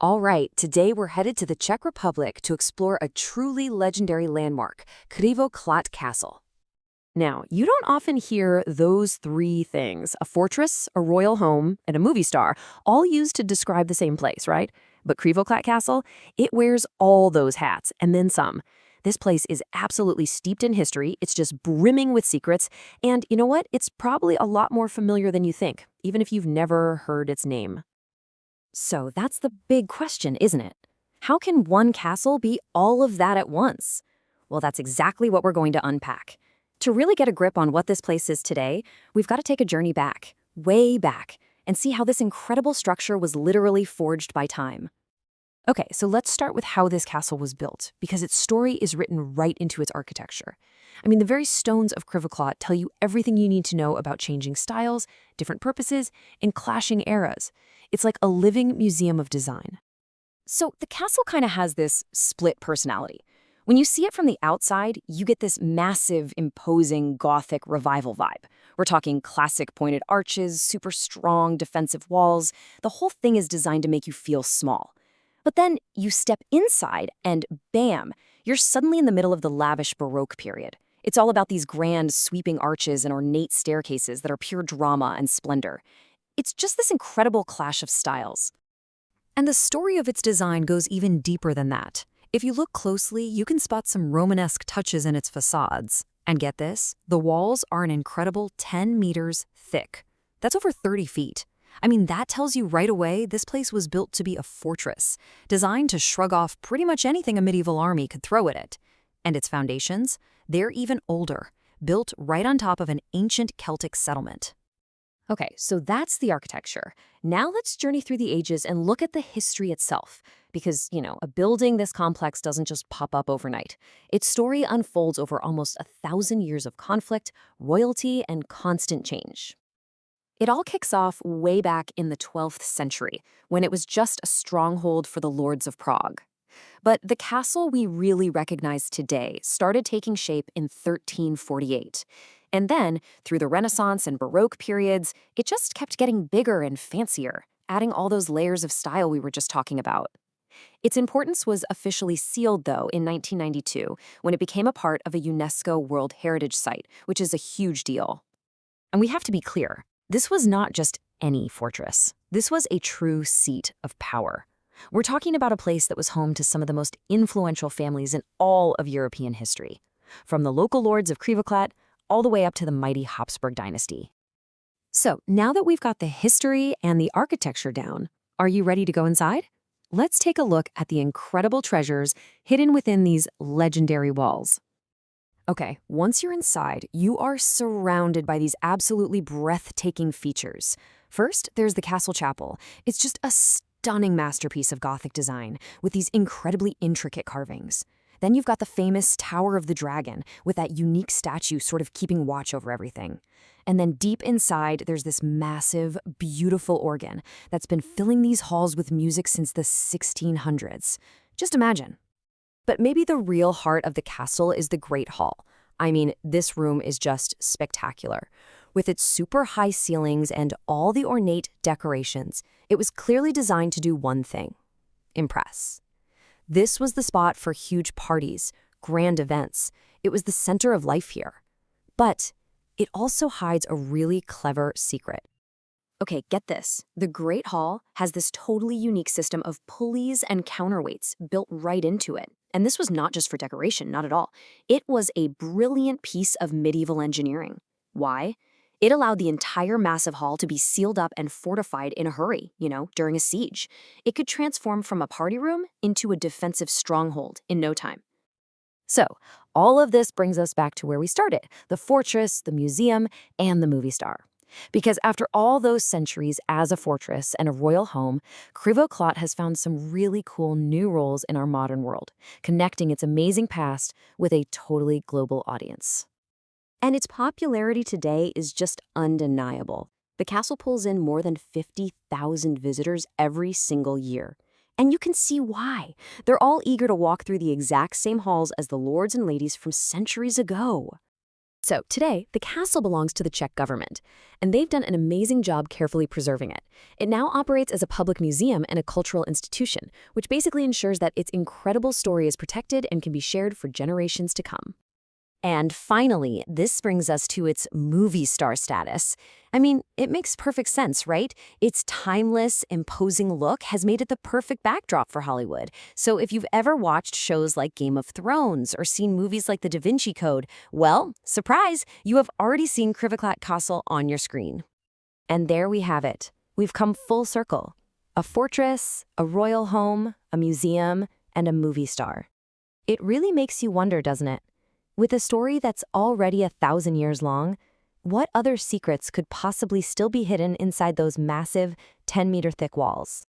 All right, today we're headed to the Czech Republic to explore a truly legendary landmark, ivokla Castle. Now, you don't often hear those three things, a fortress, a royal home, and a movie star, all used to describe the same place, right? But ivokla Castle, it wears all those hats, and then some. This place is absolutely steeped in history, it's just brimming with secrets, and you know what? It's probably a lot more familiar than you think, even if you've never heard its name. So that's the big question, isn't it? How can one castle be all of that at once? Well, that's exactly what we're going to unpack. To really get a grip on what this place is today, we've got to take a journey back, way back, and see how this incredible structure was literally forged by time. Okay, so let's start with how this castle was built, because its story is written right into its architecture. I mean, the very stones of Krivoklot tell you everything you need to know about changing styles, different purposes, and clashing eras. It's like a living museum of design. So the castle kind of has this split personality. When you see it from the outside, you get this massive, imposing Gothic revival vibe. We're talking classic pointed arches, super strong defensive walls. The whole thing is designed to make you feel small. But then you step inside and bam, you're suddenly in the middle of the lavish Baroque period. It's all about these grand, sweeping arches and ornate staircases that are pure drama and splendor. It's just this incredible clash of styles. And the story of its design goes even deeper than that. If you look closely, you can spot some Romanesque touches in its facades. And get this, the walls are an incredible 10 meters thick. That's over 30 feet. I mean, that tells you right away this place was built to be a fortress, designed to shrug off pretty much anything a medieval army could throw at it. And its foundations? They're even older, built right on top of an ancient Celtic settlement. Okay, so that's the architecture. Now let's journey through the ages and look at the history itself. Because, a building this complex doesn't just pop up overnight. Its story unfolds over almost 1,000 years of conflict, royalty, and constant change. It all kicks off way back in the 12th century, when it was just a stronghold for the lords of Prague. But the castle we really recognize today started taking shape in 1348. And then, through the Renaissance and Baroque periods, it just kept getting bigger and fancier, adding all those layers of style we were just talking about. Its importance was officially sealed, though, in 1992, when it became a part of a UNESCO World Heritage Site, which is a huge deal. And we have to be clear, this was not just any fortress. This was a true seat of power. We're talking about a place that was home to some of the most influential families in all of European history, from the local lords of Krivoklat all the way up to the mighty Habsburg dynasty. So now that we've got the history and the architecture down, are you ready to go inside? Let's take a look at the incredible treasures hidden within these legendary walls. Okay, once you're inside, you are surrounded by these absolutely breathtaking features. First, there's the Castle Chapel. It's just a stunning masterpiece of Gothic design with these incredibly intricate carvings. Then you've got the famous Tower of the Dragon with that unique statue sort of keeping watch over everything. And then deep inside, there's this massive, beautiful organ that's been filling these halls with music since the 1600s. Just imagine. But maybe the real heart of the castle is the Great Hall. I mean, this room is just spectacular. With its super high ceilings and all the ornate decorations, it was clearly designed to do one thing: impress. This was the spot for huge parties, grand events. It was the center of life here. But it also hides a really clever secret. Okay, get this. The Great Hall has this totally unique system of pulleys and counterweights built right into it. And this was not just for decoration, not at all. It was a brilliant piece of medieval engineering. Why? It allowed the entire massive hall to be sealed up and fortified in a hurry, during a siege. It could transform from a party room into a defensive stronghold in no time. So, all of this brings us back to where we started: the fortress, the museum, and the movie star. Because after all those centuries as a fortress and a royal home, Krivoklat has found some really cool new roles in our modern world, connecting its amazing past with a totally global audience. And its popularity today is just undeniable. The castle pulls in more than 50,000 visitors every single year. And you can see why. They're all eager to walk through the exact same halls as the lords and ladies from centuries ago. So today, the castle belongs to the Czech government, and they've done an amazing job carefully preserving it. It now operates as a public museum and a cultural institution, which basically ensures that its incredible story is protected and can be shared for generations to come. And finally, this brings us to its movie star status. I mean, it makes perfect sense, right? Its timeless, imposing look has made it the perfect backdrop for Hollywood. So if you've ever watched shows like Game of Thrones or seen movies like The Da Vinci Code, well, surprise, you have already seen Krivoklat Castle on your screen. And there we have it. We've come full circle. A fortress, a royal home, a museum, and a movie star. It really makes you wonder, doesn't it? With a story that's already 1,000 years long, what other secrets could possibly still be hidden inside those massive 10-meter thick walls?